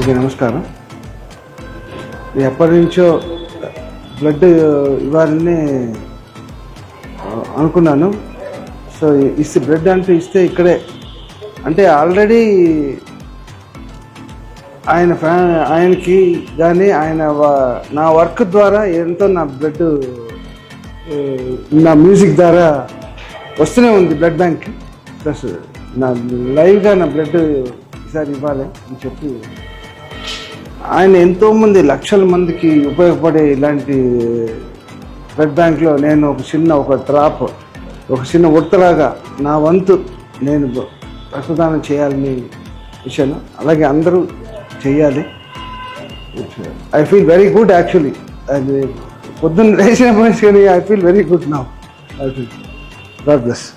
అందరికీ నమస్కారం. ఎప్పటి నుంచో బ్లడ్ ఇవ్వాలని అనుకున్నాను. సో బ్లడ్ అంటే ఇస్తే ఇక్కడే అంటే ఆల్రెడీ ఆయనకి కానీ నా వర్క్ ద్వారా ఎంతో నా బ్లడ్ నా మ్యూజిక్ ద్వారా వస్తూనే ఉంది బ్లడ్ బ్యాంక్కి. ప్లస్ నా లైవ్గా నా బ్లడ్ ఈసారి ఇవ్వాలి అని చెప్పి ఆయన ఎంతోమంది లక్షల మందికి ఉపయోగపడే ఇలాంటి బ్లడ్ బ్యాంక్లో నేను ఒక చిన్న ఉత్తరాగా నా వంతు నేను రక్తదానం చేయాలని విషయం. అలాగే అందరూ చేయాలి. I feel very good actually. అది పొద్దున్న లేచినప్పటి నుంచి I feel very good now. God bless.